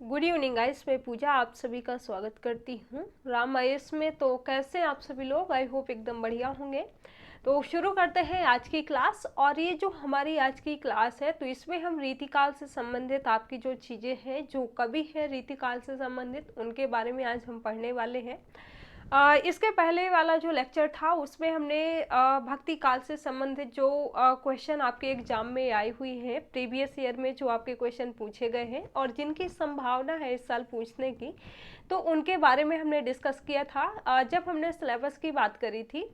Good evening guys, मैं पूजा आप सभी का स्वागत करती हूँ राम आईएएस में। तो कैसे आप सभी लोग, आई होप एकदम बढ़िया होंगे। तो शुरू करते हैं आज की क्लास। और ये जो हमारी आज की क्लास है, तो इसमें हम रीतिकाल से संबंधित आपकी जो चीज़ें हैं, जो कवि है रीतिकाल से संबंधित, उनके बारे में आज हम पढ़ने वाले हैं। इसके पहले वाला जो लेक्चर था उसमें हमने भक्ति काल से संबंधित जो क्वेश्चन आपके एग्जाम में आई हुई हैं, प्रीवियस ईयर में जो आपके क्वेश्चन पूछे गए हैं और जिनकी संभावना है इस साल पूछने की, तो उनके बारे में हमने डिस्कस किया था। जब हमने सिलेबस की बात करी थी,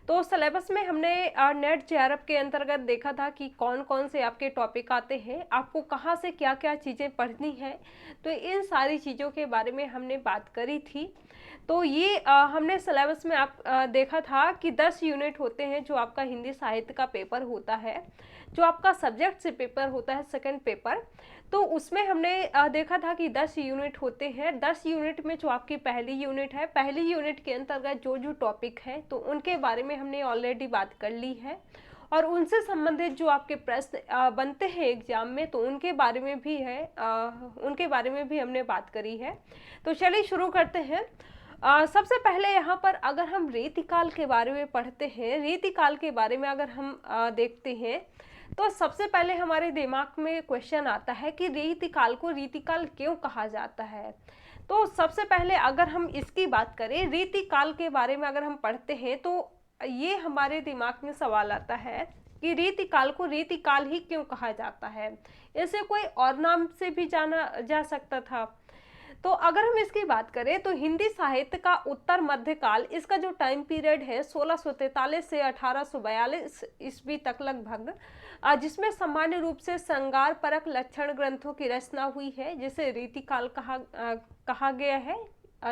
तो सिलेबस में हमने नेट जेआरएफ के अंतर्गत देखा था कि कौन कौन से आपके टॉपिक आते हैं, आपको कहाँ से क्या क्या चीज़ें पढ़नी है। तो इन सारी चीज़ों के बारे में हमने बात करी थी। तो ये हमने सिलेबस में आप देखा था कि 10 यूनिट होते हैं जो आपका हिंदी साहित्य का पेपर होता है, जो आपका सब्जेक्ट से पेपर होता है सेकंड पेपर। तो उसमें हमने देखा था कि 10 यूनिट होते हैं। 10 यूनिट में जो आपकी पहली यूनिट है, पहली यूनिट के अंतर्गत जो जो टॉपिक है, तो उनके बारे में हमने ऑलरेडी बात कर ली है। और उनसे संबंधित जो आपके प्रश्न बनते हैं एग्जाम में, तो उनके बारे में भी है, उनके बारे में भी हमने बात करी है। तो चलिए शुरू करते हैं। सबसे पहले यहाँ पर अगर हम रीतिकाल के बारे में पढ़ते हैं, रीतिकाल के बारे में अगर हम देखते हैं, तो सबसे पहले हमारे दिमाग में क्वेश्चन आता है कि रीतिकाल को रीतिकाल क्यों कहा जाता है। तो सबसे पहले अगर हम इसकी बात करें, रीतिकाल के बारे में अगर हम पढ़ते हैं, तो ये हमारे दिमाग में सवाल आता है कि रीतिकाल को रीतिकाल ही क्यों कहा जाता है, इसे कोई और नाम से भी जाना जा सकता था। तो अगर हम इसकी बात करें, तो हिंदी साहित्य का उत्तर मध्यकाल, इसका जो टाइम पीरियड है 1643 से 1842 ईस्वी तक लगभग, जिसमें सामान्य रूप से श्रृंगार परक लक्षण ग्रंथों की रचना हुई है, जिसे रीतिकाल कहा गया है।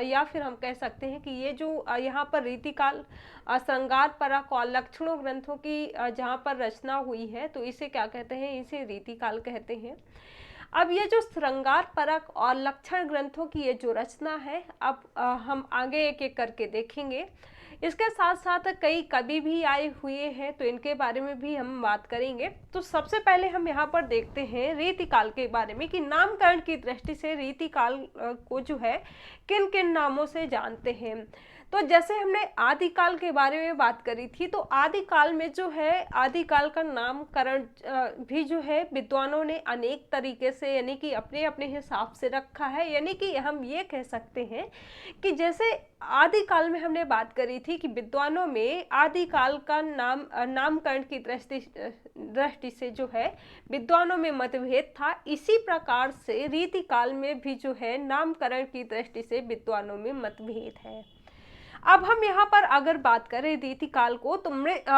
या फिर हम कह सकते हैं कि ये जो यहाँ पर रीतिकाल श्रृंगार परक और लक्षणों ग्रंथों की जहाँ पर रचना हुई है, तो इसे क्या कहते हैं, इसे रीतिकाल कहते हैं। अब ये जो श्रृंगार परक और लक्षण ग्रंथों की ये जो रचना है, अब हम आगे एक एक करके देखेंगे। इसके साथ साथ कई कवि भी आए हुए हैं, तो इनके बारे में भी हम बात करेंगे। तो सबसे पहले हम यहाँ पर देखते हैं रीतिकाल के बारे में कि नामकरण की दृष्टि से रीतिकाल को जो है किन किन नामों से जानते हैं। तो जैसे हमने आदिकाल के बारे में बात करी थी, तो आदिकाल में जो है, आदिकाल का नामकरण भी जो है विद्वानों ने अनेक तरीके से, यानी कि अपने अपने हिसाब से रखा है। यानी कि हम ये कह सकते हैं कि जैसे आदिकाल में हमने बात करी थी कि विद्वानों में आदिकाल का नामकरण की दृष्टि से जो है विद्वानों में मतभेद था, इसी प्रकार से रीतिकाल में भी जो है नामकरण की दृष्टि से विद्वानों में मतभेद है। अब हम यहाँ पर अगर बात करें रीतिकाल को, तो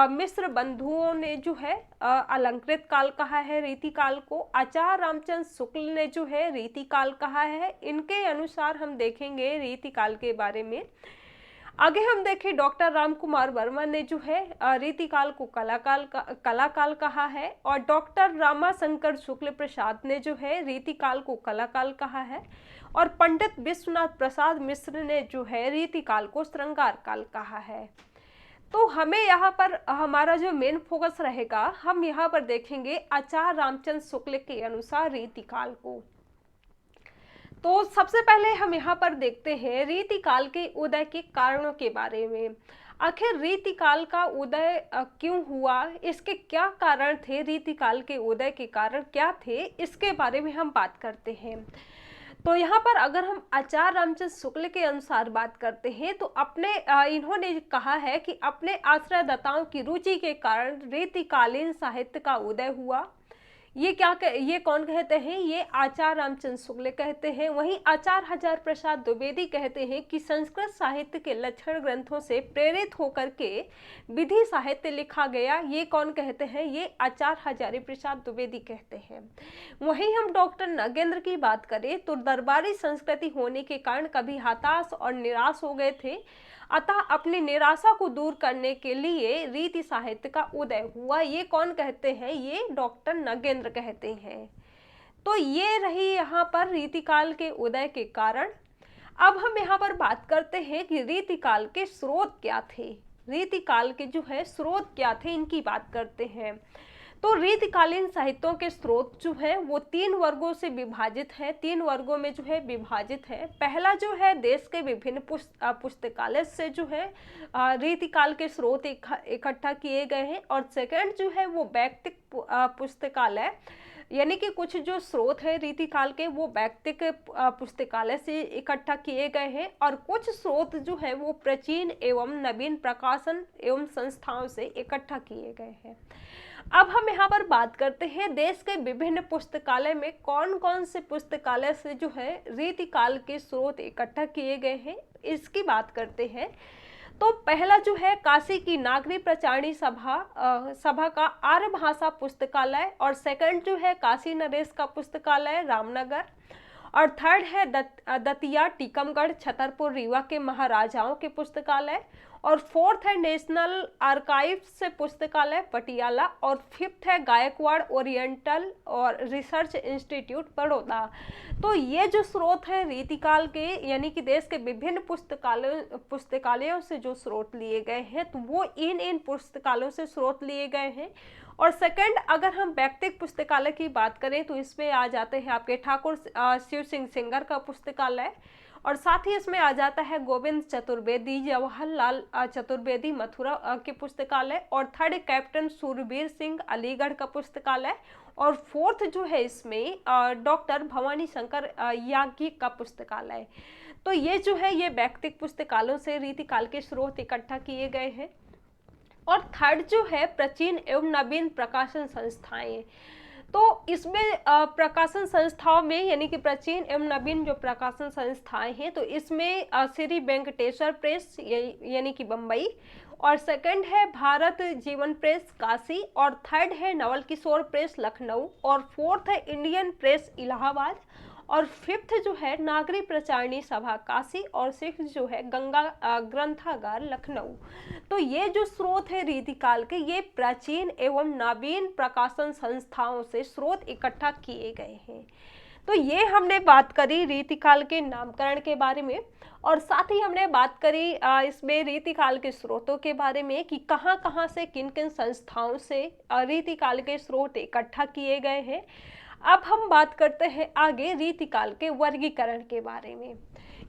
मिश्र बंधुओं ने जो है अलंकृत काल कहा है रीतिकाल को। आचार्य रामचंद्र शुक्ल ने जो है रीतिकाल कहा है। इनके अनुसार हम देखेंगे रीतिकाल के बारे में। आगे हम देखें, डॉक्टर राम कुमार वर्मा ने जो है रीतिकाल को कलाकाल कहा है। और डॉक्टर रामाशंकर शुक्ल प्रसाद ने जो है रीतिकाल को कलाकाल कहा है। और पंडित विश्वनाथ प्रसाद मिश्र ने जो है रीतिकाल को श्रृंगार काल कहा है। तो हमें यहाँ पर हमारा जो मेन फोकस रहेगा, हम यहाँ पर देखेंगे आचार्य रामचंद्र शुक्ल के अनुसार रीतिकाल को। तो सबसे पहले हम यहाँ पर देखते हैं रीतिकाल के उदय के कारणों के बारे में। आखिर रीतिकाल का उदय क्यों हुआ, इसके क्या कारण थे, रीतिकाल के उदय के कारण क्या थे, इसके बारे में हम बात करते हैं। तो यहाँ पर अगर हम आचार्य रामचंद्र शुक्ल के अनुसार बात करते हैं, तो इन्होंने कहा है कि अपने आश्रयदाताओं की रुचि के कारण रीतिकालीन साहित्य का उदय हुआ। ये कौन कहते हैं, ये आचार्य रामचंद्र शुक्ल कहते हैं। वहीं आचार्य हजारी प्रसाद द्विवेदी कहते हैं कि संस्कृत साहित्य के लक्षण ग्रंथों से प्रेरित होकर के विधि साहित्य लिखा गया। ये कौन कहते हैं, ये आचार्य हजारी प्रसाद द्विवेदी कहते हैं। वहीं हम डॉक्टर नगेंद्र की बात करें, तो दरबारी संस्कृति होने के कारण कभी हताश और निराश हो गए थे, अतः अपनी निराशा को दूर करने के लिए रीति साहित्य का उदय हुआ। ये कौन कहते हैं, ये डॉक्टर नगेंद्र कहते हैं। तो ये रही यहाँ पर रीतिकाल के उदय के कारण। अब हम यहाँ पर बात करते हैं कि रीतिकाल के स्रोत क्या थे, रीतिकाल के जो है स्रोत क्या थे, इनकी बात करते हैं। तो रीतिकालीन साहित्यों के स्रोत जो हैं वो 3 वर्गों से विभाजित हैं, 3 वर्गों में जो है विभाजित है। पहला जो है देश के विभिन्न पुस्तकालय से जो है रीतिकाल के स्रोत इकट्ठा किए गए हैं, और सेकंड जो है वो वैयक्तिक पुस्तकालय, यानी कि कुछ जो स्रोत है रीतिकाल के वो वैयक्तिक पुस्तकालय से इकट्ठा किए गए हैं, और कुछ स्रोत जो है वो प्राचीन एवं नवीन प्रकाशन एवं संस्थाओं से इकट्ठा किए गए हैं। अब हम यहाँ पर बात करते हैं देश के विभिन्न पुस्तकालय में कौन कौन से पुस्तकालय से जो है रीतिकाल के स्रोत इकट्ठा किए गए हैं, इसकी बात करते हैं। तो पहला जो है काशी की नागरी प्रचारणी सभा का आर्य भाषा पुस्तकालय, और सेकंड जो है काशी नरेश का पुस्तकालय रामनगर, और थर्ड है दतिया टीकमगढ़ छतरपुर रीवा के महाराजाओं के पुस्तकालय, और फोर्थ है नेशनल आर्काइव्स से पुस्तकालय पटियाला, और फिफ्थ है गायकवाड़ ओरिएंटल और रिसर्च इंस्टीट्यूट बड़ौदा। तो ये जो स्रोत हैं रीतिकाल के, यानी कि देश के विभिन्न पुस्तकालयों से जो स्रोत लिए गए हैं, तो वो इन पुस्तकालयों से स्रोत लिए गए हैं। और सेकंड, अगर हम व्यक्तिगत पुस्तकालय की बात करें तो इसमें आ जाते हैं आपके ठाकुर शिव सिंह सेंगर का पुस्तकालय, और साथ ही इसमें आ जाता है गोविंद चतुर्वेदी जवाहरलाल चतुर्वेदी मथुरा के पुस्तकालय, और थर्ड कैप्टन सूरबीर सिंह अलीगढ़ का पुस्तकालय, और फोर्थ जो है इसमें डॉक्टर भवानी शंकर याज्ञिक का पुस्तकालय। तो ये जो है ये व्यक्तिगत पुस्तकालयों से रीतिकाल के स्रोत इकट्ठा किए गए हैं। और थर्ड जो है प्राचीन एवं नवीन प्रकाशन संस्थाएं, तो इसमें प्रकाशन संस्थाओं में, यानी कि प्राचीन एवं नवीन जो प्रकाशन संस्थाएं हैं, तो इसमें श्री वेंकटेश्वर प्रेस यानी कि बम्बई, और सेकंड है भारत जीवन प्रेस काशी, और थर्ड है नवल किशोर प्रेस लखनऊ, और फोर्थ है इंडियन प्रेस इलाहाबाद, और फिफ्थ जो है नागरी प्रचारणी सभा काशी, और सिक्स्थ जो है गंगा ग्रंथागार लखनऊ। तो ये जो स्रोत है रीतिकाल के, ये प्राचीन एवं नवीन प्रकाशन संस्थाओं से स्रोत इकट्ठा किए गए हैं। तो ये हमने बात करी रीतिकाल के नामकरण के बारे में, और साथ ही हमने बात करी इसमें रीतिकाल के स्रोतों के बारे में कि कहाँ कहाँ से किन किन संस्थाओं से रीतिकाल के स्रोत इकट्ठा किए गए हैं। अब हम बात करते हैं आगे रीतिकाल के वर्गीकरण के बारे में।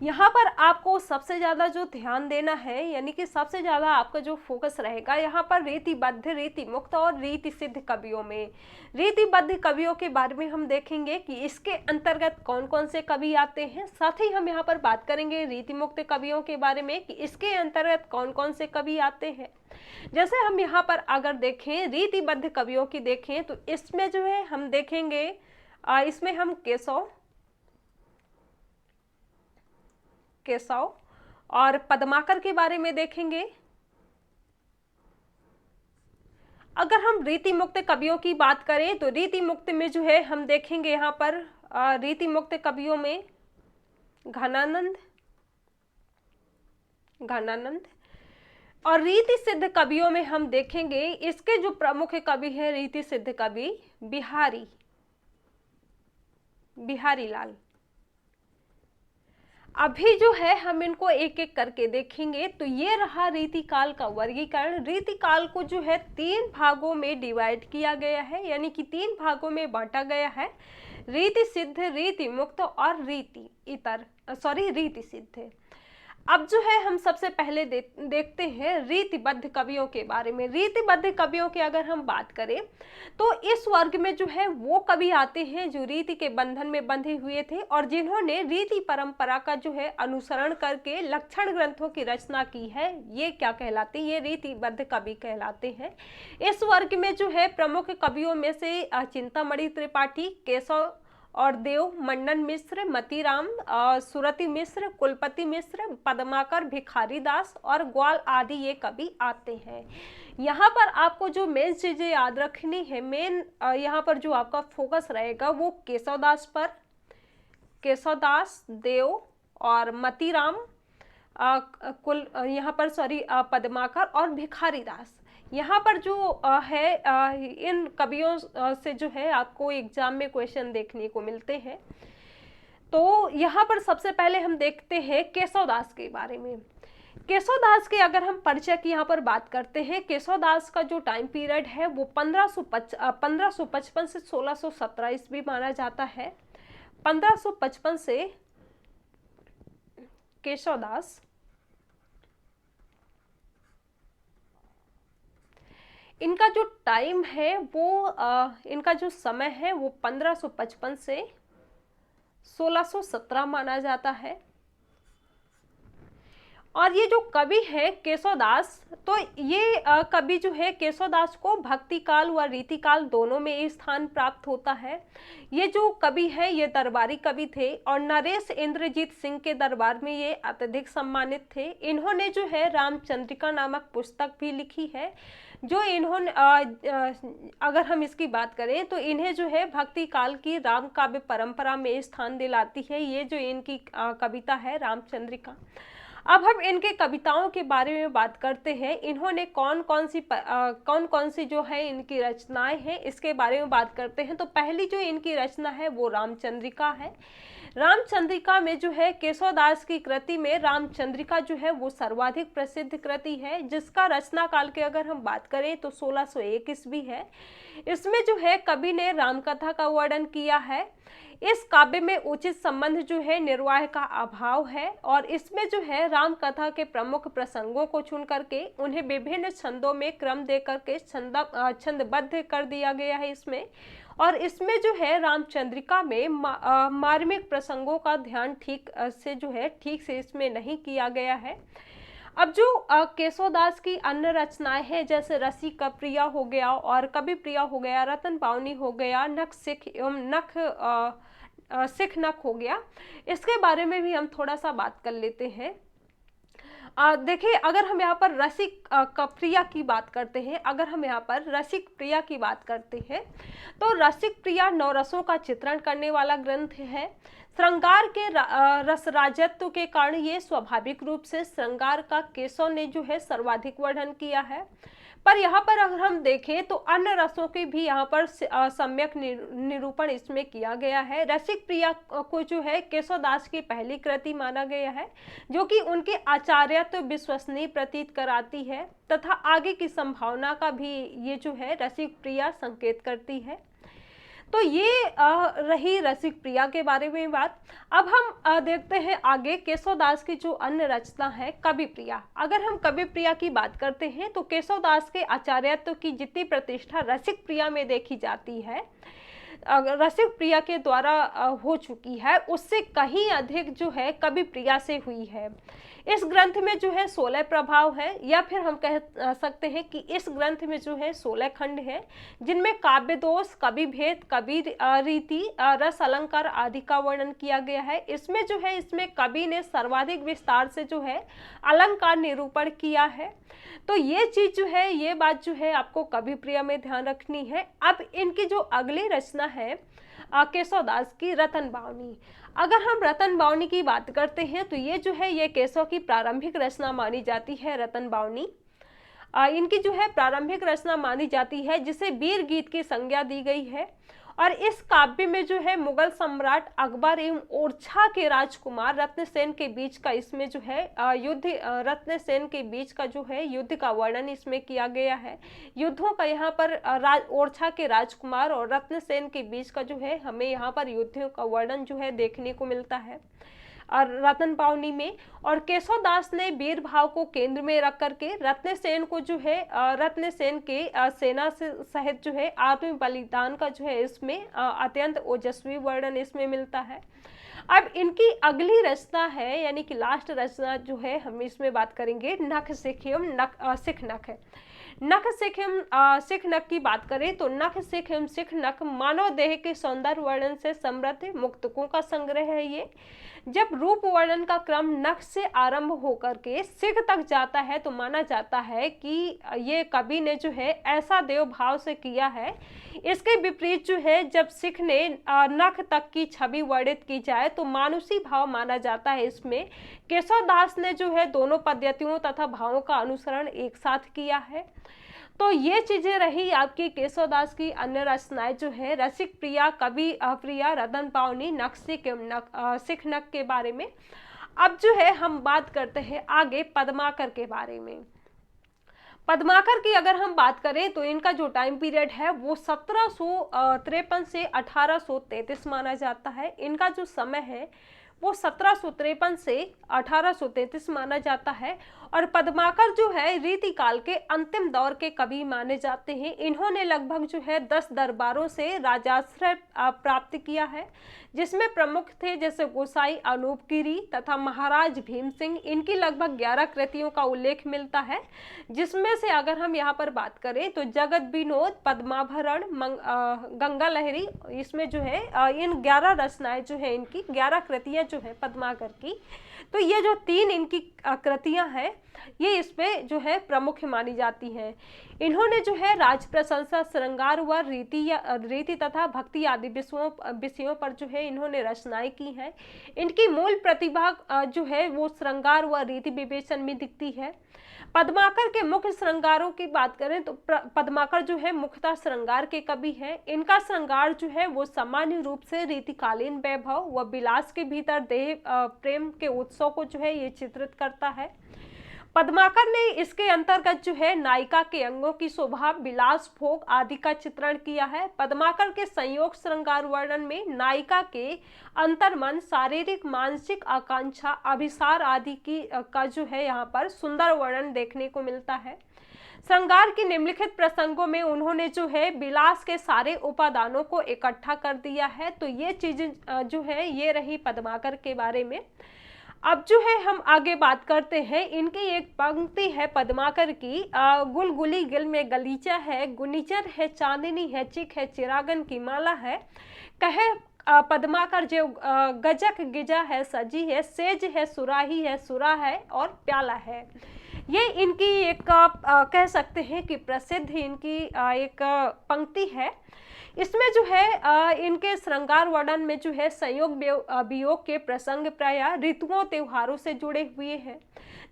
यहाँ पर आपको सबसे ज़्यादा जो ध्यान देना है, यानी कि सबसे ज़्यादा आपका जो फोकस रहेगा यहाँ पर रीतिबद्ध, रीतिमुक्त और रीति सिद्ध कवियों में। रीतिबद्ध कवियों के बारे में हम देखेंगे कि इसके अंतर्गत कौन कौन से कवि आते हैं। साथ ही हम यहाँ पर बात करेंगे रीतिमुक्त कवियों के बारे में कि इसके अंतर्गत कौन कौन से कवि आते हैं। जैसे हम यहाँ पर अगर देखें रीतिबद्ध कवियों की देखें तो इसमें जो है हम देखेंगे इसमें हम केशव और पद्माकर के बारे में देखेंगे। अगर हम रीतिमुक्त कवियों की बात करें तो रीतिमुक्त में जो है हम देखेंगे यहाँ पर रीतिमुक्त कवियों में घनानंद, और रीति सिद्ध कवियों में हम देखेंगे इसके जो प्रमुख कवि है रीति सिद्ध कवि बिहारी लाल। अभी जो है हम इनको एक एक करके देखेंगे। तो ये रहा रीतिकाल का वर्गीकरण। रीतिकाल को जो है 3 भागों में डिवाइड किया गया है, यानी कि 3 भागों में बांटा गया है, रीति सिद्ध, रीति मुक्त और रीति सिद्ध। अब जो है हम सबसे पहले देखते हैं रीतिबद्ध कवियों के बारे में। रीतिबद्ध कवियों की अगर हम बात करें तो इस वर्ग में जो है वो कवि आते हैं जो रीति के बंधन में बंधे हुए थे और जिन्होंने रीति परंपरा का जो है अनुसरण करके लक्षण ग्रंथों की रचना की है। ये क्या कहलाते हैं? ये रीतिबद्ध कवि कहलाते हैं। इस वर्ग में जो है प्रमुख कवियों में से चिंतामणि त्रिपाठी, केशव और देव, मंडन मिश्र, मतीराम, सुरति मिश्र, कुलपति मिश्र, पद्माकर, भिखारी दास और ग्वाल आदि ये कवि आते हैं। यहाँ पर आपको जो मेन चीजें याद रखनी है, मेन यहाँ पर जो आपका फोकस रहेगा वो केशवदास, देव और मतीराम, पद्माकर और भिखारी दास। यहाँ पर जो है इन कवियों से जो है आपको एग्जाम में क्वेश्चन देखने को मिलते हैं। तो यहाँ पर सबसे पहले हम देखते हैं केशवदास के बारे में। केशवदास के अगर हम परिचय की यहाँ पर बात करते हैं, केशवदास का जो टाइम पीरियड है वो 1555 से 1617 ईस्वी माना जाता है। 1555 से केशवदास इनका जो टाइम है वो इनका जो समय है वो 1555 से 1617 माना जाता है। और ये जो कवि है केशवदास, तो ये कवि जो है केशवदास को भक्ति काल व रीति काल दोनों में ये स्थान प्राप्त होता है। ये जो कवि है ये दरबारी कवि थे और नरेश इंद्रजीत सिंह के दरबार में ये अत्यधिक सम्मानित थे। इन्होंने जो है रामचंद्रिका नामक पुस्तक भी लिखी है, जो इन्होंने अगर हम इसकी बात करें तो इन्हें जो है भक्ति काल की राम काव्य परंपरा में स्थान दिलाती है। ये जो इनकी कविता है रामचंद्रिका। अब हम इनके कविताओं के बारे में बात करते हैं। इन्होंने कौन कौन सी जो है इनकी रचनाएं हैं इसके बारे में बात करते हैं। तो पहली जो इनकी रचना है वो रामचंद्रिका है। रामचंद्रिका में जो है केशवदास की कृति में रामचंद्रिका जो है वो सर्वाधिक प्रसिद्ध कृति है, जिसका रचना काल की अगर हम बात करें तो 1601 ईस्वी है। इसमें जो है कवि ने रामकथा का वर्णन किया है। इस काव्य में उचित संबंध जो है निर्वाह का अभाव है और इसमें जो है राम कथा के प्रमुख प्रसंगों को चुन करके उन्हें विभिन्न छंदों में क्रम दे करके छंदबद्ध कर दिया गया है इसमें। और इसमें जो है रामचंद्रिका में मार्मिक प्रसंगों का ध्यान ठीक से इसमें नहीं किया गया है। अब जो केशवदास की अन्य रचनाएं हैं जैसे रसिक प्रिया हो गया और कवि प्रिया हो गया, रतन पावनी हो गया, नख सिख एवं सिख नख हो गया, इसके बारे में भी हम थोड़ा सा बात कर लेते हैं। देखिए अगर हम यहाँ पर रसिक प्रिया की बात करते हैं, तो रसिक प्रिया नवरसों का चित्रण करने वाला ग्रंथ है। श्रृंगार के रस राजत्व के कारण ये स्वाभाविक रूप से श्रृंगार का केशव ने जो है सर्वाधिक वर्णन किया है। पर यहाँ पर अगर हम देखें तो अन्य रसों की भी यहाँ पर सम्यक निरूपण इसमें किया गया है। रसिक प्रिया को जो है केशवदास की पहली कृति माना गया है, जो कि उनके आचार्यत्व विश्वसनीय प्रतीत कराती है तथा आगे की संभावना का भी ये जो है रसिक प्रिया संकेत करती है। तो ये रही रसिक प्रिया के बारे में बात। अब हम देखते हैं आगे केशवदास की जो अन्य रचना है कवि प्रिया। अगर हम कवि प्रिया की बात करते हैं तो केशवदास के आचार्यत्व की जितनी प्रतिष्ठा रसिक प्रिया में देखी जाती है, रसिक प्रिया के द्वारा हो चुकी है, उससे कहीं अधिक जो है कवि प्रिया से हुई है। इस ग्रंथ में जो है 16 प्रभाव है, या फिर हम कह सकते हैं कि इस ग्रंथ में जो है 16 खंड है, जिनमें काव्य दोष, कवि भेद, कवि रीति, रस अलंकार आदि का वर्णन किया गया है। इसमें जो है कवि ने सर्वाधिक विस्तार से जो है अलंकार निरूपण किया है। तो ये चीज जो है, ये बात जो है आपको कवि प्रिया में ध्यान रखनी है। अब इनकी जो अगली रचना है केशवदास की रतन बावनी। अगर हम रतन बावनी की बात करते हैं तो ये जो है ये केशव की प्रारंभिक रचना मानी जाती है। रतन बावनी इनकी जो है प्रारंभिक रचना मानी जाती है, जिसे वीर गीत की संज्ञा दी गई है। और इस काव्य में जो है मुगल सम्राट अकबर एवं ओरछा के राजकुमार रत्नसेन के बीच का इसमें जो है रत्नसेन के बीच का जो है युद्ध का वर्णन इसमें किया गया है। युद्धों का यहाँ पर ओरछा के राजकुमार और रत्नसेन के बीच का जो है हमें यहाँ पर युद्धों का वर्णन जो है देखने को मिलता है और रतन पावनी में। और केशवदास ने वीर भाव को केंद्र में रख करके रत्नसेन को जो है रत्नसेन के सेना से सहित जो है आत्म बलिदान का जो है इसमें अत्यंत ओजस्वी वर्णन इसमें मिलता है। अब इनकी अगली रचना है, यानी कि लास्ट रचना जो है हम इसमें बात करेंगे नख सिख एवं सिख नख है। नख सिख एवं सिख नख की बात करें तो नख सिख एवं सिख नख मानव देह के सौंदर्य वर्णन से समृद्ध मुक्तकों का संग्रह है। ये जब रूप वर्णन का क्रम नख से आरंभ होकर के सिख तक जाता है तो माना जाता है कि ये कवि ने जो है ऐसा देव भाव से किया है। इसके विपरीत जो है जब सिख ने नख तक की छवि वर्णित की जाए तो मानुषी भाव माना जाता है। इसमें केशवदास ने जो है दोनों पद्धतियों तथा भावों का अनुसरण एक साथ किया है। तो ये चीजें रही आपकी केशवदास की अन्य रचनाएं जो है रसिक प्रिया, कवि प्रिया, रतन पावनी, नख सिख एवं सिख नख के बारे में। अब जो है हम बात करते हैं आगे पद्माकर के बारे में। पद्माकर की अगर हम बात करें तो इनका जो टाइम पीरियड है वो 1753 से 1833 माना जाता है। इनका जो समय है वो 1753 से 1833 माना जाता है। और पद्माकर जो है रीतिकाल के अंतिम दौर के कवि माने जाते हैं। इन्होंने लगभग जो है 10 दरबारों से राजाश्रय प्राप्त किया है, जिसमें प्रमुख थे जैसे गोसाई अनूपगिरी तथा महाराज भीम सिंह। इनकी लगभग 11 कृतियों का उल्लेख मिलता है, जिसमें से अगर हम यहाँ पर बात करें तो जगत विनोद, पद्माभरण, गंगा लहरी, इसमें जो है इन 11 रचनाएं जो है, इनकी 11 कृतियां जो है पद्माकर की, तो ये जो 3 इनकी कृतियां हैं ये इसमें जो है प्रमुख मानी जाती हैं। इन्होंने जो है राज प्रशंसा, श्रृंगार व रीति तथा भक्ति आदि विषयों पर जो है इन्होंने रचनाएं की हैं। इनकी मूल प्रतिभा जो है वो श्रृंगार व रीति विवेचन में दिखती है। पद्माकर के मुख्य श्रृंगारों की बात करें तो पद्माकर जो है मुख्यतः श्रृंगार के कवि हैं। इनका श्रृंगार जो है वो सामान्य रूप से रीतिकालीन वैभव व विलास के भीतर देह प्रेम के उत्सव को जो है ये चित्रित करता है। पद्माकर ने इसके अंतर्गत जो है नायिका के अंगों की शोभा, विलास, भोग आदि का चित्रण किया है। पद्माकर के संयोग श्रृंगार वर्णन में नायिका के अंतर्मन, शारीरिक मानसिक आकांक्षा, अभिसार आदि की का जो है यहाँ पर सुंदर वर्णन देखने को मिलता है। श्रृंगार की निम्नलिखित प्रसंगों में उन्होंने जो है विलास के सारे उपादानों को इकट्ठा कर दिया है। तो ये चीजें जो है ये रही पद्माकर के बारे में। अब जो है हम आगे बात करते हैं, इनकी एक पंक्ति है पद्माकर की, गुलगुली गिल में गलीचा है, गुनीचर है चांदनी है, चिक है चिरागन की माला है, कहे पद्माकर जो गजक गिजा है, सजी है, सेज है, सुराही है, सुरा है और प्याला है। ये इनकी एक कह सकते हैं कि प्रसिद्ध इनकी एक पंक्ति है। इसमें जो है इनके श्रृंगार वर्णन में जो है संयोग वियोग के प्रसंग प्रायः ऋतुओं त्योहारों से जुड़े हुए हैं।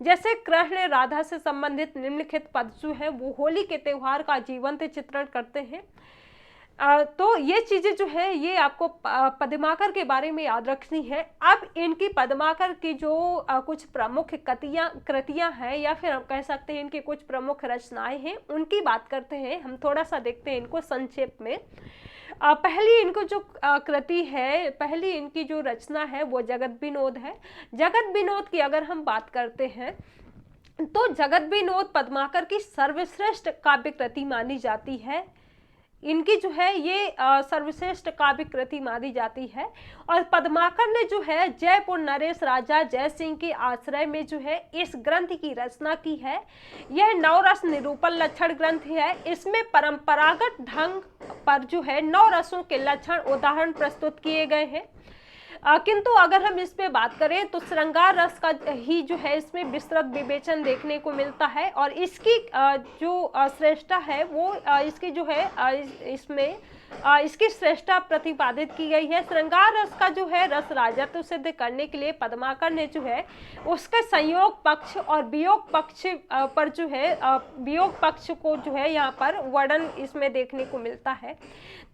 जैसे कृष्ण राधा से संबंधित निम्नलिखित पद जो है वो होली के त्योहार का जीवंत चित्रण करते हैं। तो ये चीजें जो है ये आपको पद्माकर के बारे में याद रखनी है। अब इनकी पद्माकर की जो कुछ प्रमुख कृतियां हैं या फिर हम कह सकते हैं इनकी कुछ प्रमुख रचनाएं हैं, उनकी बात करते हैं। हम थोड़ा सा देखते हैं इनको संक्षेप में। पहली इनको जो कृति है, पहली इनकी जो रचना है वो जगत विनोद है। जगत विनोद की अगर हम बात करते हैं तो जगत विनोद पद्माकर की सर्वश्रेष्ठ काव्य कृति मानी जाती है। इनकी जो है ये सर्वश्रेष्ठ काव्य कृति मानी जाती है। और पद्माकर ने जो है जयपुर नरेश राजा जय सिंह के आश्रय में जो है इस ग्रंथ की रचना की है। यह नवरस निरूपण लक्षण ग्रंथ है। इसमें परंपरागत ढंग पर जो है 9 रसों के लक्षण उदाहरण प्रस्तुत किए गए हैं। किंतु अगर हम इस पे बात करें तो श्रृंगार रस का ही जो है इसमें विस्तृत विवेचन देखने को मिलता है। और इसकी जो श्रेष्ठता है वो इसकी जो है इसमें इसकी श्रेष्ठता प्रतिपादित की गई है। श्रृंगार रस का जो है रस राजत्व सिद्ध करने के लिए पद्माकर ने जो है उसके संयोग पक्ष और वियोग पक्ष पर जो है वियोग पक्ष को जो है यहाँ पर वर्णन इसमें देखने को मिलता है।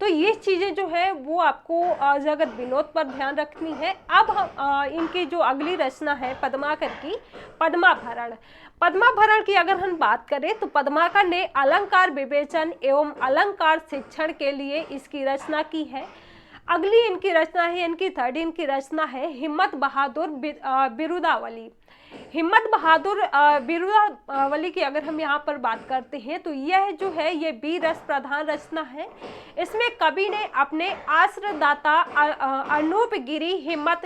तो ये चीज़ें जो है वो आपको जगत विनोद पर ध्यान रखनी है। अब हम इनकी जो अगली रचना है पद्माकर की, पद्माभरण। पद्माभरण की अगर हम बात करें तो पद्माकर ने अलंकार विवेचन एवं अलंकार शिक्षण के लिए इसकी रचना की है। अगली इनकी रचना है, इनकी थर्ड इनकी रचना है हिम्मत बहादुर बिरुदावली। हिम्मत बहादुर बिरुदावली की अगर हम यहाँ पर बात करते हैं तो यह जो है ये बीर रस प्रधान रचना है। इसमें कवि ने अपने आश्रयदाता अनूपगिरी हिम्मत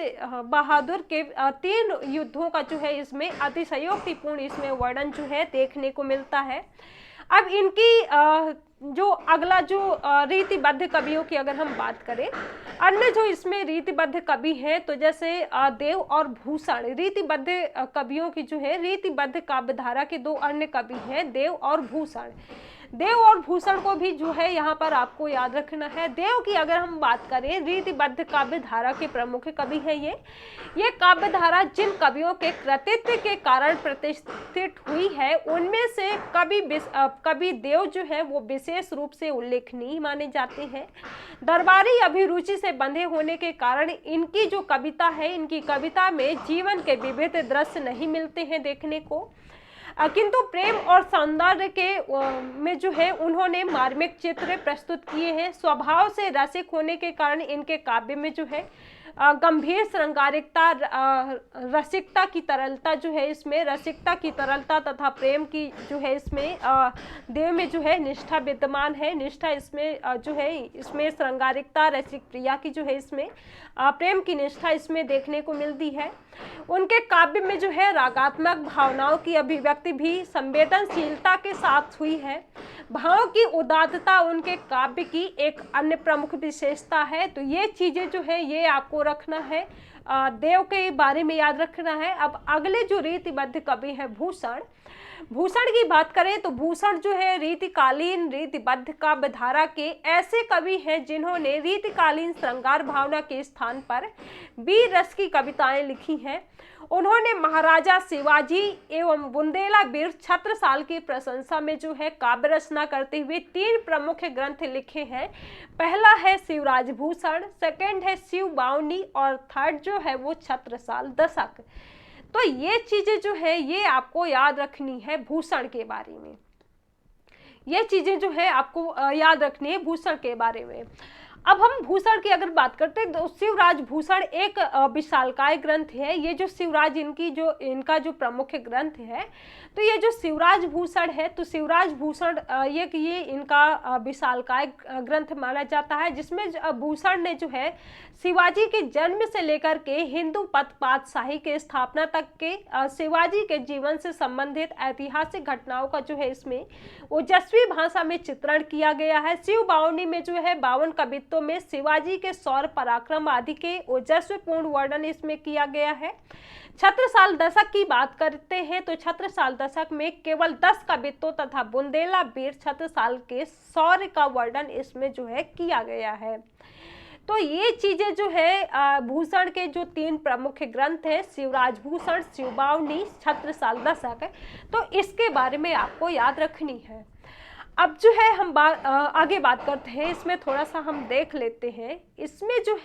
बहादुर के 3 युद्धों का जो है इसमें अतिशयोक्तिपूर्ण इसमें वर्णन जो है देखने को मिलता है। अब इनकी जो अगला जो रीतिबद्ध कवियों की अगर हम बात करें, अन्य जो इसमें रीतिबद्ध कवि हैं तो जैसे देव और भूषण, रीतिबद्ध कवियों की जो है रीतिबद्ध काव्यधारा के 2 अन्य कवि हैं देव और भूषण। देव और भूषण को भी जो है यहाँ पर आपको याद रखना है। देव की अगर हम बात करें, रीतिबद्ध काव्य धारा के प्रमुख कवि हैं ये काव्य धारा जिन कवियों के कृतित्व के कारण प्रतिष्ठित हुई है उनमें से कवि देव जो है वो विशेष रूप से उल्लेखनीय माने जाते हैं। दरबारी अभिरुचि से बंधे होने के कारण इनकी जो कविता है, इनकी कविता में जीवन के विविध दृश्य नहीं मिलते हैं देखने को, किंतु प्रेम और सौंदर्य के में जो है उन्होंने मार्मिक चित्र प्रस्तुत किए हैं। स्वभाव से रसिक होने के कारण इनके काव्य में जो है गंभीर श्रृंगारिकता, रसिकता की तरलता जो है इसमें, रसिकता की तरलता तथा प्रेम की जो है इसमें देव में जो है निष्ठा विद्यमान है। निष्ठा इसमें जो है इसमें श्रृंगारिकता, रसिक प्रिया की जो है इसमें प्रेम की निष्ठा इसमें देखने को मिलती है। उनके काव्य में जो है रागात्मक भावनाओं की अभिव्यक्ति भी संवेदनशीलता के साथ हुई है। भाव की उदात्तता उनके काव्य की एक अन्य प्रमुख विशेषता है। तो ये चीजें जो है ये आपको रखना है, देव के बारे में याद रखना है। अब अगले जो रीतिबद्ध कवि है भूषण की बात करें तो भूषण जो है रीतिकालीन रीतिबद्ध काव्य धारा के ऐसे कवि हैं जिन्होंने रीतिकालीन श्रृंगार भावना के स्थान पर वीर रस की कविताएं लिखी हैं। उन्होंने महाराजा शिवाजी एवं बुंदेलावीर छत्रसाल की प्रशंसा में जो है काव्य रचना करते हुए 3 प्रमुख ग्रंथ लिखे हैं। पहला है शिवराज भूषण, सेकंड है शिव बावनी और थर्ड जो है वो छत्रसाल दशक। तो ये चीजें जो है ये आपको याद रखनी है भूषण के बारे में, ये चीजें जो है आपको याद रखनी है भूषण के बारे में। अब हम भूषण की अगर बात करते हैं तो शिवराज भूषण एक विशालकाय ग्रंथ है। ये जो शिवराज इनका जो प्रमुख ग्रंथ है, तो ये जो शिवराज भूषण है तो शिवराज भूषण ये इनका विशालकाय ग्रंथ माना जाता है, जिसमें भूषण ने जो है शिवाजी के जन्म से लेकर के हिंदू पातशाही के स्थापना तक के शिवाजी के जीवन से संबंधित ऐतिहासिक घटनाओं का जो है इसमें ओजस्वी भाषा में चित्रण किया गया है। शिव बावनी में जो है 52 कवित्तों में शिवाजी के शौर्य पराक्रम आदि के ओजस्वीपूर्ण वर्णन इसमें किया गया है। छत्रसाल दशक की बात करते हैं तो छत्रसाल दशक में केवल 10 कवित्तों तथा बुंदेलावीर छत्रसाल के शौर्य का वर्णन इसमें जो है किया गया है। तो ये चीजें जो है भूषण के जो 3 प्रमुख ग्रंथ हैं, शिवराज भूषण, शिव बावनी, छत्रसाल दशक, तो इसके बारे में आपको याद रखनी है। अब जो है हम आगे बात करते हैं, इसमें थोड़ा सा हम देख लेते हैं। इसमें जो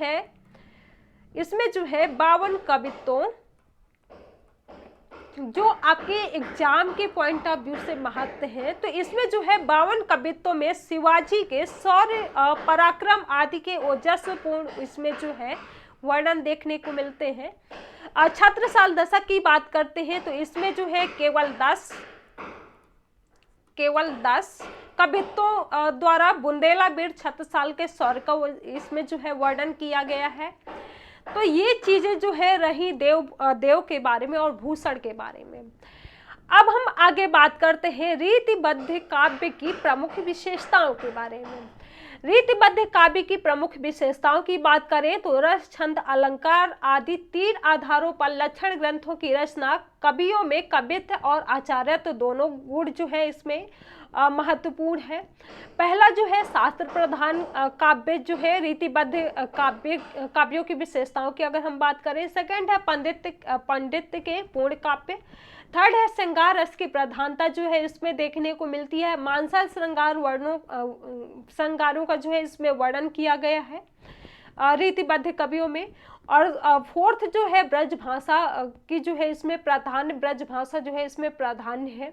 है 52 कवित्तों जो आपके एग्जाम के पॉइंट ऑफ व्यू से महत्व है, तो इसमें जो है 52 कवित्तों में शिवाजी के शौर्य पराक्रम आदि के ओजस्वीपूर्ण इसमें जो है वर्णन देखने को मिलते हैं। छत्रसाल दशक की बात करते हैं तो इसमें जो है केवल 10 कवित्तों द्वारा बुंदेलावीर छत्रसाल के शौर्य का इसमें जो है वर्णन किया गया है। तो ये चीजें जो है रही देव के बारे में और भूषण के बारे में। अब हम आगे बात करते हैं रीतिबद्ध काव्य की प्रमुख विशेषताओं के बारे में। रीतिबद्ध काव्य की प्रमुख विशेषताओं की बात करें तो रस, छंद, अलंकार आदि 3 आधारों पर लक्षण ग्रंथों की रचना, कवियों में कवित्व और आचार्यत्व दोनों गुण जो है इसमें महत्वपूर्ण है। पहला जो है शास्त्र प्रधान काव्य जो है रीतिबद्ध काव्यों की विशेषताओं की अगर हम बात करें। सेकंड है पंडित के पूर्ण काव्य। थर्ड है श्रृंगार रस की प्रधानता जो है इसमें देखने को मिलती है। मानसा श्रृंगारों का जो है इसमें वर्णन किया गया है रीतिबद्ध कवियों में। और फोर्थ जो है ब्रज भाषा की जो है इसमें प्राधान्य, ब्रज भाषा जो है इसमें प्राधान्य है।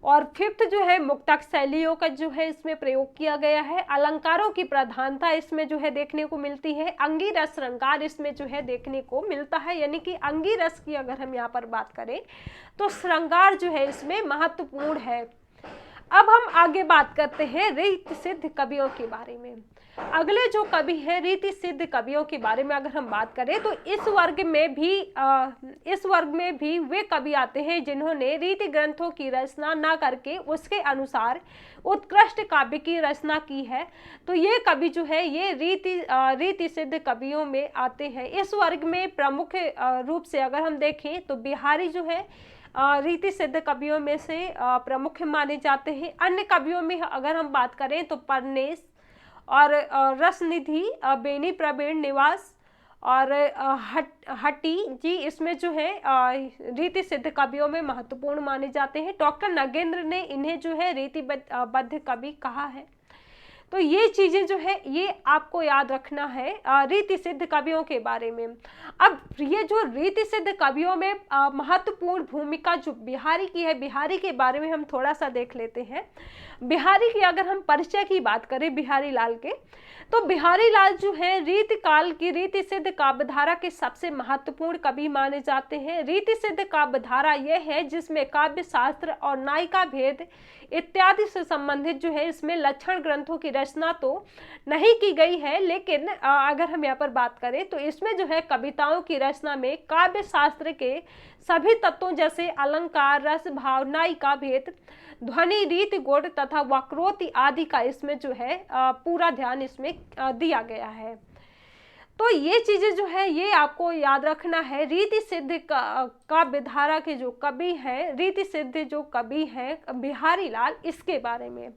और फिफ्थ जो है मुक्तक शैलियों का जो है इसमें प्रयोग किया गया है। अलंकारों की प्रधानता इसमें जो है देखने को मिलती है। अंगी रस श्रृंगार इसमें जो है देखने को मिलता है, यानी कि अंगी रस की अगर हम यहाँ पर बात करें तो श्रृंगार जो है इसमें महत्वपूर्ण है। अब हम आगे बात करते हैं रीति सिद्ध कवियों के बारे में। अगले जो कवि हैं रीति सिद्ध कवियों के बारे में अगर हम बात करें तो इस वर्ग में भी वे कवि आते हैं जिन्होंने रीति ग्रंथों की रचना ना करके उसके अनुसार उत्कृष्ट काव्य की रचना की है। तो ये कवि जो है ये रीति सिद्ध कवियों में आते हैं। इस वर्ग में प्रमुख रूप से अगर हम देखें तो बिहारी जो है रीति सिद्ध कवियों में से प्रमुख माने जाते हैं। अन्य कवियों में अगर हम बात करें तो परनेस और रसनिधि, बेनी प्रवीण निवास और हट्टी जी इसमें जो है रीति सिद्ध कवियों में महत्वपूर्ण माने जाते हैं। डॉक्टर नगेंद्र ने इन्हें जो है रीतिबद्ध कवि कहा है। तो ये चीजें जो है ये आपको याद रखना है रीति सिद्ध कवियों के बारे में। अब ये जो रीति सिद्ध कवियों में महत्वपूर्ण भूमिका जो बिहारी की है, बिहारी के बारे में हम थोड़ा सा देख लेते हैं। बिहारी की अगर हम परिचय की बात करें बिहारी लाल के, तो बिहारी लाल जो है रीति काल की रीति सिद्ध काव्यधारा के सबसे महत्वपूर्ण कवि माने जाते हैं। रीति सिद्ध काव्यधारा यह है जिसमें काव्य शास्त्र और नायिका भेद इत्यादि से संबंधित जो है इसमें लक्षण ग्रंथों की रचना तो नहीं की गई है, लेकिन अगर हम यहाँ पर बात करें तो इसमें जो है कविताओं की रचना में काव्य शास्त्र के सभी तत्वों जैसे अलंकार, रस, भाव, नायिका भेद, ध्वनि, रीति, गुण तथा वक्रोक्ति आदि का इसमें जो है पूरा ध्यान इसमें दिया गया है। तो ये चीजें जो है ये आपको याद रखना है। रीति सिद्ध काव्यधारा के जो कवि हैं, रीति सिद्ध जो कवि हैं बिहारी लाल, इसके बारे में।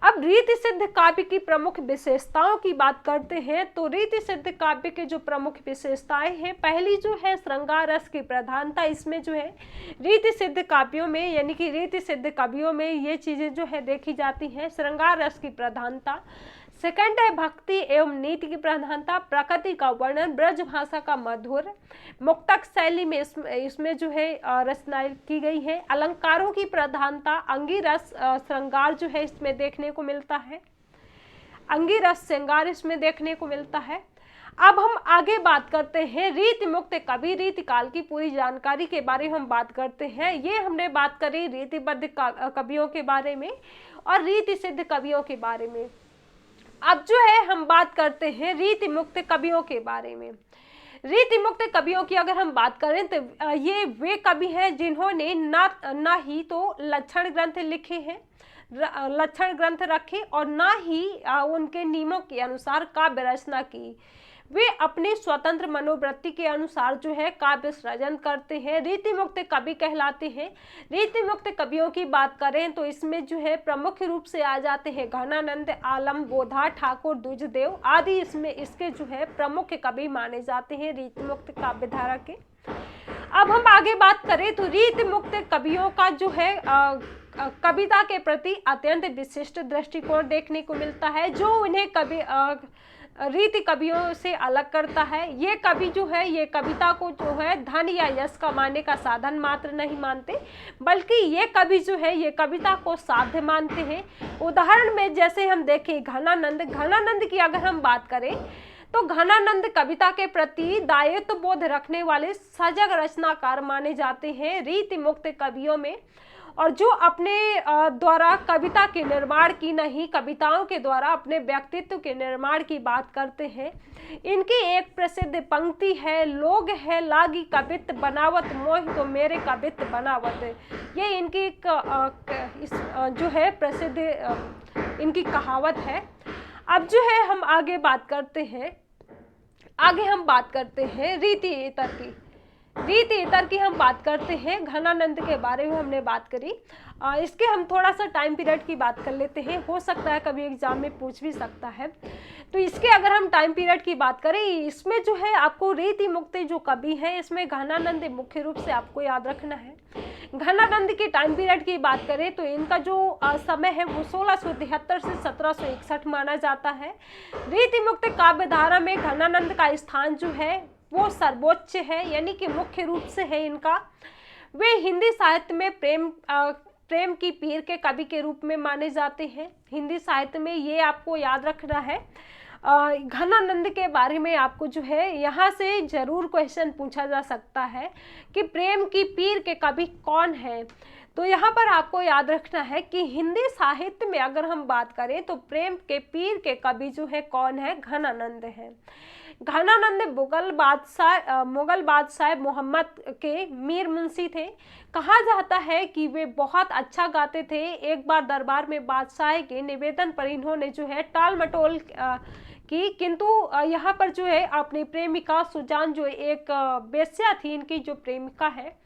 अब रीति सिद्ध काव्य की प्रमुख विशेषताओं की बात करते हैं तो रीति सिद्ध काव्य के जो प्रमुख विशेषताएं हैं, पहली जो है श्रृंगार रस की प्रधानता। इसमें जो है रीति सिद्ध काव्यों में यानी कि रीति सिद्ध कवियों में ये चीजें जो है देखी जाती हैं, श्रृंगार रस की प्रधानता। सेकंड है भक्ति एवं नीति की प्रधानता, प्रकृति का वर्णन, ब्रज भाषा का मधुर, मुक्तक शैली में इसमें जो है रचनाएं की गई है। अलंकारों की प्रधानता, अंगी रस श्रृंगार जो है इसमें देखने को मिलता है, अंगी रस श्रृंगार इसमें देखने को मिलता है। अब हम आगे बात करते हैं रीति मुक्त कवि, रीति काल की पूरी जानकारी के बारे में हम बात करते हैं। ये हमने बात करी रीतिबद्ध कवियों के बारे में और रीति सिद्ध कवियों के बारे में। अब जो है हम बात करते हैं रीति मुक्त कवियों के बारे में। रीति मुक्त कवियों की अगर हम बात करें तो ये वे कवि हैं जिन्होंने ना ही तो लक्षण ग्रंथ लिखे हैं, लक्षण ग्रंथ रखे, और ना ही उनके नियमों के अनुसार काव्य रचना की। वे अपनी स्वतंत्र मनोवृत्ति के अनुसार जो है काव्य सृजन करते हैं, रीति मुक्त कवि कहलाते हैं। रीति मुक्त कवियों की बात करें तो इसमें जो है प्रमुख रूप से आ जाते हैं घनानंद, आलम, बोधा, ठाकुर, द्विजदेव आदि इसमें इसके जो है प्रमुख कवि माने जाते हैं रीति मुक्त काव्यधारा के। अब हम आगे बात करें तो रीति मुक्त कवियों का जो है कविता के प्रति अत्यंत विशिष्ट दृष्टिकोण देखने को मिलता है, जो इन्हें कवि रीति कवियों से अलग करता है। ये कवि जो है ये कविता को जो है धन या यश कमाने का साधन मात्र नहीं मानते, बल्कि ये कवि जो है ये कविता को साध्य मानते हैं। उदाहरण में जैसे हम देखें घनानंद की अगर हम बात करें तो घनानंद कविता के प्रति दायित्व बोध रखने वाले सजग रचनाकार माने जाते हैं रीति मुक्त कवियों में, और जो अपने द्वारा कविता के निर्माण की नहीं, कविताओं के द्वारा अपने व्यक्तित्व के निर्माण की बात करते हैं। इनकी एक प्रसिद्ध पंक्ति है, लोग है लागी कवित बनावत, मोहि तो मेरे कवित बनावत। ये इनकी जो है प्रसिद्ध इनकी कहावत है। अब जो है हम आगे बात करते हैं रीति इतर की। रीति इतर की हम बात करते हैं। घनानंद के बारे में हमने बात करी, इसके हम थोड़ा सा टाइम पीरियड की बात कर लेते हैं, हो सकता है कभी एग्जाम में पूछ भी सकता है। तो इसके अगर हम टाइम पीरियड की बात करें, इसमें जो है आपको रीति मुक्त जो कवि हैं इसमें घनानंद मुख्य रूप से आपको याद रखना है। घनानंद के टाइम पीरियड की बात करें तो इनका जो समय है वो 1673 से 1761 माना जाता है। रीति मुक्त काव्यधारा में घनानंद का स्थान जो है वो सर्वोच्च है, यानी कि मुख्य रूप से है इनका। वे हिंदी साहित्य में प्रेम की पीर के कवि के रूप में माने जाते हैं। हिंदी साहित्य में ये आपको याद रखना है। घनानंद के बारे में आपको जो है यहाँ से जरूर क्वेश्चन पूछा जा सकता है कि प्रेम की पीर के कवि कौन है। तो यहाँ पर आपको याद रखना है कि हिंदी साहित्य में अगर हम बात करें तो प्रेम के पीर के कवि जो है कौन है, घनानंद है। घनानंद मुगल बादशाह मोहम्मद के मीर मुंशी थे। कहा जाता है कि वे बहुत अच्छा गाते थे। एक बार दरबार में बादशाह के निवेदन पर इन्होंने जो है टाल मटोल की, किंतु यहाँ पर जो है अपनी प्रेमिका सुजान जो एक बेश्या थी, इनकी जो प्रेमिका है,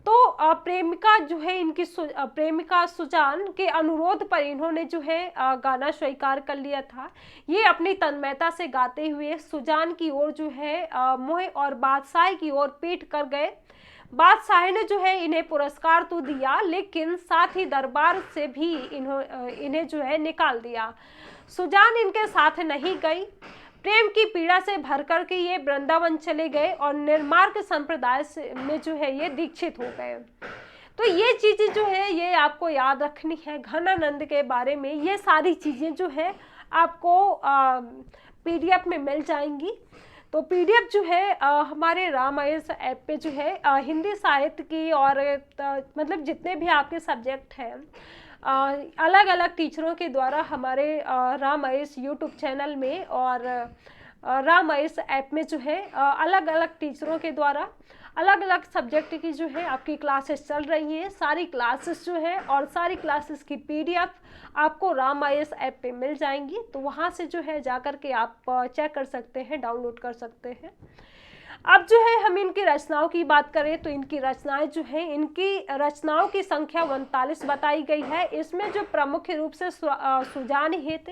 तो प्रेमिका जो है इनकी प्रेमिका सुजान के अनुरोध पर इन्होंने जो है गाना स्वीकार कर लिया था। ये अपनी तन्मयता से गाते हुए सुजान की ओर जो है मोह और बादशाह की ओर पीट कर गए। बादशाह ने जो है इन्हें पुरस्कार तो दिया, लेकिन साथ ही दरबार से भी इन्हें जो है निकाल दिया। सुजान इनके साथ नहीं गई। प्रेम की पीड़ा से भर कर के ये वृंदावन चले गए और निर्मार्ग संप्रदाय में जो है ये दीक्षित हो गए। तो ये चीजें जो है ये आपको याद रखनी है घनानंद के बारे में। ये सारी चीजें जो है आपको पीडीएफ में मिल जाएंगी। तो पीडीएफ जो है हमारे राम आईएएस ऐप पे जो है हिंदी साहित्य की और मतलब जितने भी आपके सब्जेक्ट हैं अलग अलग टीचरों के द्वारा हमारे राम आईएएस यूट्यूब चैनल में और राम आईएएस ऐप में जो है अलग अलग टीचरों के द्वारा अलग अलग सब्जेक्ट की जो है आपकी क्लासेस चल रही हैं। सारी क्लासेस जो है और सारी क्लासेस की पीडीएफ आपको राम आईएएस ऐप पे मिल जाएंगी। तो वहाँ से जो है जा कर के आप चेक कर सकते हैं, डाउनलोड कर सकते हैं। अब जो है हम इनकी रचनाओं की बात करें तो इनकी रचनाएं जो है इनकी रचनाओं की संख्या 39 बताई गई है। इसमें जो प्रमुख रूप से सुजान हित,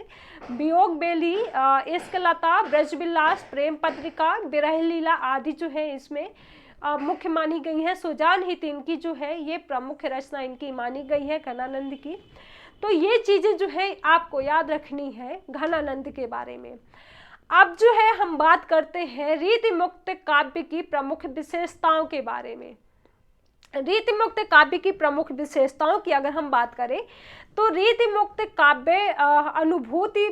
वियोग बेली, इश्क लता, ब्रजविलास, प्रेम पत्रिका, विरह लीला आदि जो है इसमें मुख्य मानी गई है। सुजान हित इनकी जो है ये प्रमुख रचना इनकी मानी गई है घनानंद की। तो ये चीजें जो है आपको याद रखनी है घनानंद के बारे में। अब जो है हम बात करते हैं रीति मुक्त काव्य की प्रमुख विशेषताओं के बारे में। रीति मुक्त काव्य की प्रमुख विशेषताओं की अगर हम बात करें तो रीति मुक्त काव्य अनुभूति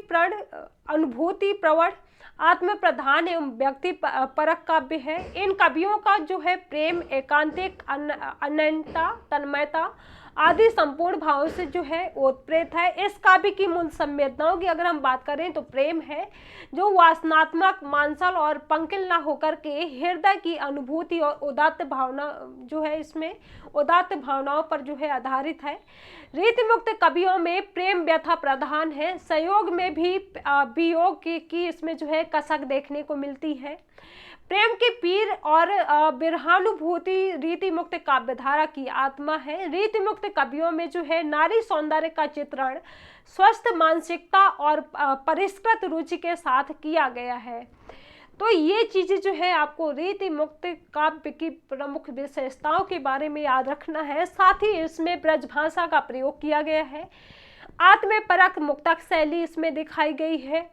प्रवण, आत्म प्रधान एवं व्यक्ति परक काव्य है। इन कवियों का जो है प्रेम, एकांतिक, अनन्यता, तन्मयता आदि संपूर्ण भावों से जो है ओतप्रेत है। इस काव्य की मूल संवेदनाओं की अगर हम बात करें तो प्रेम है, जो वासनात्मक, मांसल और पंकिल न होकर के हृदय की अनुभूति और उदात्त भावना जो है इसमें उदात्त भावनाओं पर जो है आधारित है। रीति मुक्त कवियों में प्रेम व्यथा प्रधान है। संयोग में भी वियोग की इसमें जो है कसक देखने को मिलती है। प्रेम की पीर और बिरहानुभूति रीति मुक्त काव्यधारा की आत्मा है। रीति मुक्त कवियों में जो है नारी सौंदर्य का चित्रण स्वस्थ मानसिकता और परिष्कृत रुचि के साथ किया गया है। तो ये चीजें जो है आपको रीति मुक्त काव्य की प्रमुख विशेषताओं के बारे में याद रखना है। साथ ही इसमें ब्रज भाषा का प्रयोग किया गया है। आत्मपरक मुक्तक शैली इसमें दिखाई गई है।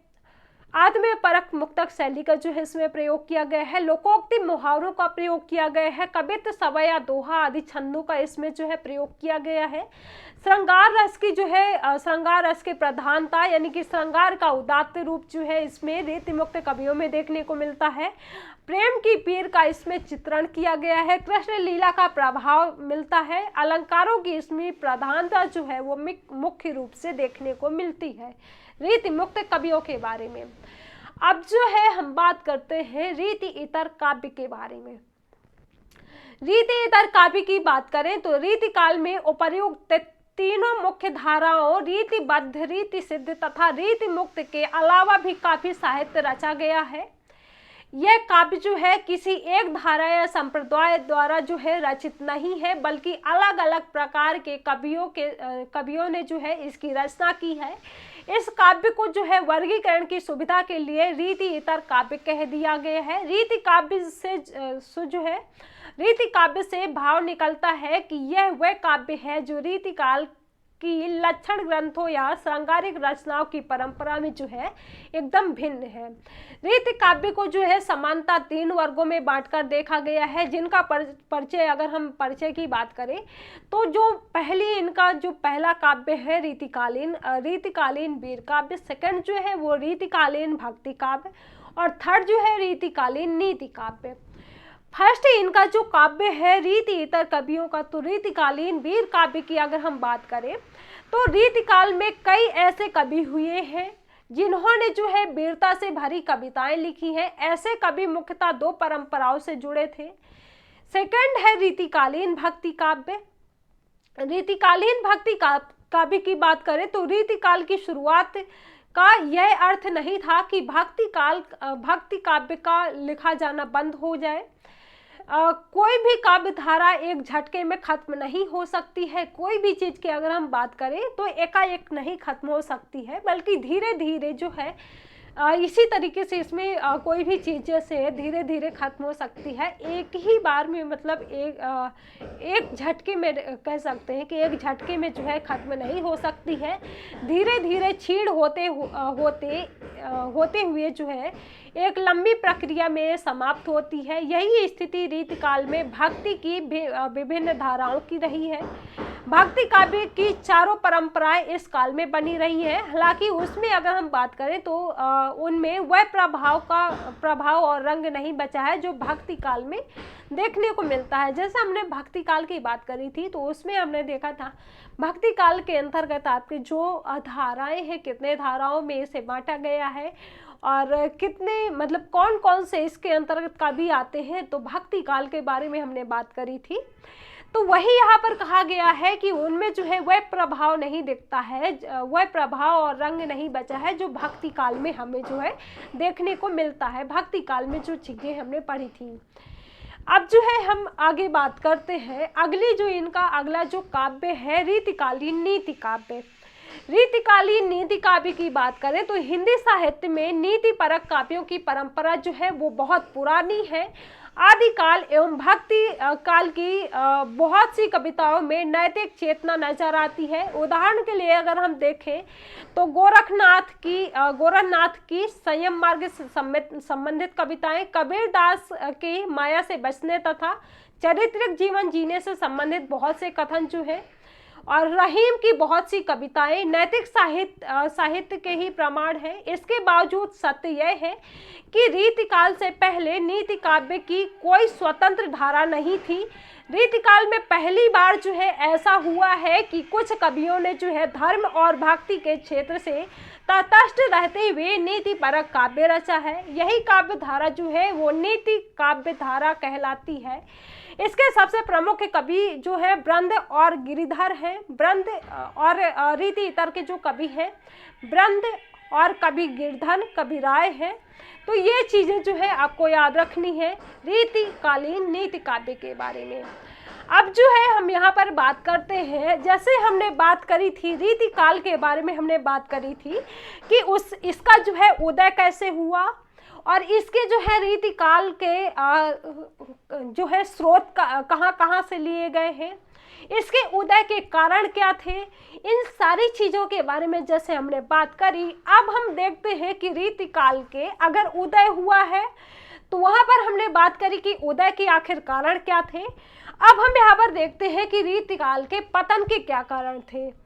आत्मपरक मुक्तक शैली का जो है इसमें प्रयोग किया गया है। लोकोक्ति मुहावरों का प्रयोग किया गया है। कवित्व, सवया, दोहा आदि छंदों का इसमें जो है प्रयोग किया गया है। श्रृंगार रस की जो है श्रृंगार रस की प्रधानता यानी कि श्रृंगार का उदात्त रूप जो है इसमें रीति मुक्त कवियों में देखने को मिलता है। प्रेम की पीर का इसमें चित्रण किया गया है। कृष्ण लीला का प्रभाव मिलता है। अलंकारों की इसमें प्रधानता जो है वो मुख्य रूप से देखने को मिलती है रीति मुक्त कवियों के बारे में। अब जो है हम बात करते हैं रीति इतर काव्य के बारे में। रीति इतर काव्य की बात करें तो रीति काल में उपर्युक्त तीनों मुख्य धाराओं रीतिबद्ध, रीति सिद्ध तथा रीति मुक्त के अलावा भी काफी साहित्य रचा गया है। यह काव्य जो है किसी एक धारा या संप्रदाय द्वारा जो है रचित नहीं है, बल्कि अलग अलग प्रकार के कवियों ने जो है इसकी रचना की है। इस काव्य को जो है वर्गीकरण की सुविधा के लिए रीति इतर काव्य कह दिया गया है। रीति काव्य से भाव निकलता है कि यह वह काव्य है जो रीति काल की लक्षण ग्रंथों या श्रृंगारिक रचनाओं की परंपरा में जो है एकदम भिन्न है। रीति काव्य को जो है समानता 3 वर्गों में बांटकर देखा गया है, जिनका परिचय अगर हम परिचय की बात करें तो जो इनका जो पहला काव्य है रीतिकालीन वीर काव्य, सेकंड जो है वो रीतिकालीन भक्ति काव्य और थर्ड जो है रीतिकालीन नीति काव्य। फर्स्ट इनका जो काव्य है रीति इतर कवियों का, तो रीतिकालीन वीर काव्य की अगर हम बात करें तो रीतिकाल में कई ऐसे कवि हुए हैं जिन्होंने जो है वीरता से भरी कविताएं लिखी हैं। ऐसे कवि मुख्यतः 2 परंपराओं से जुड़े थे। सेकंड है रीतिकालीन भक्ति काव्य। रीतिकालीन भक्ति काव्य की बात करें तो रीतिकाल की शुरुआत का यह अर्थ नहीं था कि भक्ति काव्य का लिखा जाना बंद हो जाए। कोई भी काव्य धारा एक झटके में खत्म नहीं हो सकती है। कोई भी चीज़ की अगर हम बात करें तो एकाएक नहीं खत्म हो सकती है, बल्कि धीरे धीरे जो है इसी तरीके से इसमें कोई भी चीज़ जैसे धीरे धीरे खत्म हो सकती है। एक ही बार में मतलब एक झटके में कह सकते हैं कि एक झटके में जो है खत्म नहीं हो सकती है। धीरे धीरे छीड़ होते हुए जो है एक लंबी प्रक्रिया में समाप्त होती है। यही स्थिति रीतिकाल में भक्ति की विभिन्न धाराओं की रही है। भक्ति काव्य की चारों परंपराएं इस काल में बनी रही है। हालांकि उसमें अगर हम बात करें तो उनमें वह प्रभाव और रंग नहीं बचा है जो भक्ति काल में देखने को मिलता है। जैसे हमने भक्ति काल की बात करी थी तो उसमें हमने देखा था भक्ति काल के अंतर्गत आपके जो धाराएं हैं, कितने धाराओं में इसे बांटा गया है और कितने मतलब कौन कौन से इसके अंतर्गत काव्य आते हैं, तो भक्ति काल के बारे में हमने बात करी थी। तो वही यहाँ पर कहा गया है कि उनमें जो है वह प्रभाव नहीं दिखता है, वह प्रभाव और रंग नहीं बचा है जो भक्ति काल में हमें जो है देखने को मिलता है, भक्ति काल में जो चीज़ें हमने पढ़ी थी। अब जो है हम आगे बात करते हैं। अगली जो इनका अगला जो काव्य है रीतिकालीन नीति काव्य। रीतिकालीन नीति काव्य की बात करें तो हिंदी साहित्य में नीति परक काव्यों की परंपरा जो है वो बहुत पुरानी है। आदिकाल एवं भक्ति काल की बहुत सी कविताओं में नैतिक चेतना नजर आती है। उदाहरण के लिए अगर हम देखें तो गोरखनाथ की संयम मार्ग से संबंधित कविताएं, कबीरदास की माया से बचने तथा चारित्रिक जीवन जीने से संबंधित बहुत से कथन जो है, और रहीम की बहुत सी कविताएं नैतिक साहित्य के ही प्रमाण है। इसके बावजूद सत्य यह है कि रीतिकाल से पहले नीति काव्य की कोई स्वतंत्र धारा नहीं थी। रीतिकाल में पहली बार जो है ऐसा हुआ है कि कुछ कवियों ने जो है धर्म और भक्ति के क्षेत्र से तटस्थ रहते हुए नीति परक काव्य रचा है। यही काव्य धारा जो है वो नीति काव्य धारा कहलाती है। इसके सबसे प्रमुख कवि जो है ब्रंद और गिरिधर हैं। ब्रंद और रीति इतर के जो कवि हैं ब्रंद और कवि गिरधर, कवि राय हैं। तो ये चीज़ें जो है आपको याद रखनी है रीतिकालीन नीति काव्य के बारे में। अब जो है हम यहाँ पर बात करते हैं, जैसे हमने बात करी थी रीतिकाल के बारे में, हमने बात करी थी कि इसका जो है उदय कैसे हुआ और इसके जो है रीतिकाल के जो है स्रोत कहाँ से लिए गए हैं, इसके उदय के कारण क्या थे, इन सारी चीज़ों के बारे में जैसे हमने बात करी। अब हम देखते हैं कि रीतिकाल के अगर उदय हुआ है तो वहाँ पर हमने बात करी कि उदय के आखिर कारण क्या थे। अब हम यहाँ पर देखते हैं कि रीतिकाल के पतन के क्या कारण थे,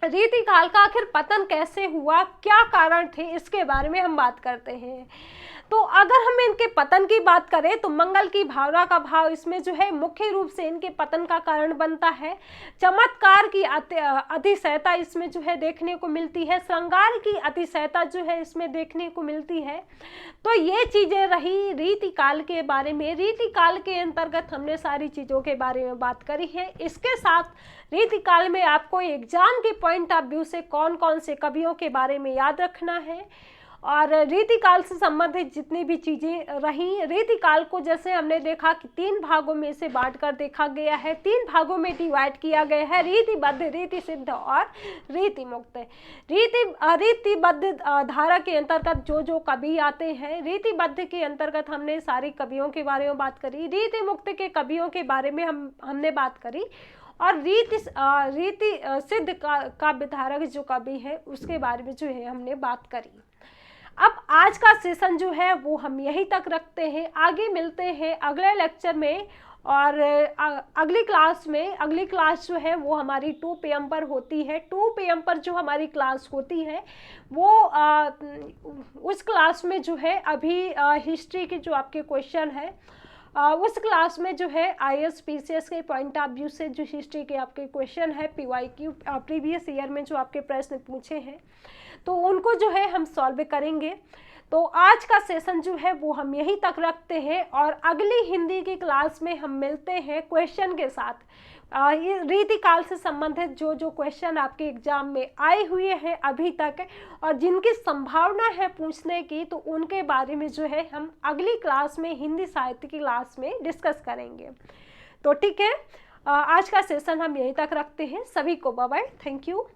रीतिकाल का आखिर पतन कैसे हुआ, क्या कारण थे, इसके बारे में हम बात करते हैं। तो अगर हम इनके पतन की बात करें तो मंगल की भावना का भाव इसमें जो है मुख्य रूप से इनके पतन का कारण बनता है। चमत्कार की अतिशयता इसमें जो है देखने को मिलती है, श्रृंगार की अतिशयता जो है इसमें देखने को मिलती है। तो ये चीज़ें रही रीतिकाल के बारे में। रीतिकाल के अंतर्गत हमने सारी चीज़ों के बारे में बात करी है। इसके साथ रीतिकाल में आपको एग्जाम के पॉइंट ऑफ व्यू से कौन कौन से कवियों के बारे में याद रखना है और रीतिकाल से संबंधित जितनी भी चीज़ें रहीं। रीतिकाल को जैसे हमने देखा कि 3 भागों में इसे बांट कर देखा गया है, 3 भागों में डिवाइड किया गया है, रीतिबद्ध, रीति सिद्ध और रीति मुक्त। रीतिबद्ध धारा के अंतर्गत जो कवि आते हैं, रीतिबद्ध के अंतर्गत हमने सारी कवियों के बारे में बात करी, रीति मुक्त के कवियों के बारे में हमने बात करी और रीति सिद्ध काव्य धारा के जो कवि है उसके बारे में जो है हमने बात करी। अब आज का सेशन जो है वो हम यहीं तक रखते हैं, आगे मिलते हैं अगले लेक्चर में और अगली क्लास जो है वो हमारी 2 PM पर होती है। 2 PM पर जो हमारी क्लास होती है वो उस क्लास में जो है अभी हिस्ट्री के जो आपके क्वेश्चन है उस क्लास में जो है IAS PCS के पॉइंट ऑफ व्यू से जो हिस्ट्री के आपके क्वेश्चन है PYQ प्रीवियस ईयर में जो आपके प्रश्न पूछे हैं तो उनको जो है हम सॉल्व करेंगे। तो आज का सेशन जो है वो हम यहीं तक रखते हैं और अगली हिंदी की क्लास में हम मिलते हैं क्वेश्चन के साथ। ये रीतिकाल से संबंधित जो जो क्वेश्चन आपके एग्जाम में आए हुए हैं अभी तक और जिनकी संभावना है पूछने की, तो उनके बारे में जो है हम अगली क्लास में, हिंदी साहित्य की क्लास में डिस्कस करेंगे। तो ठीक है, आज का सेशन हम यहीं तक रखते हैं। सभी को बाय बाय, थैंक यू।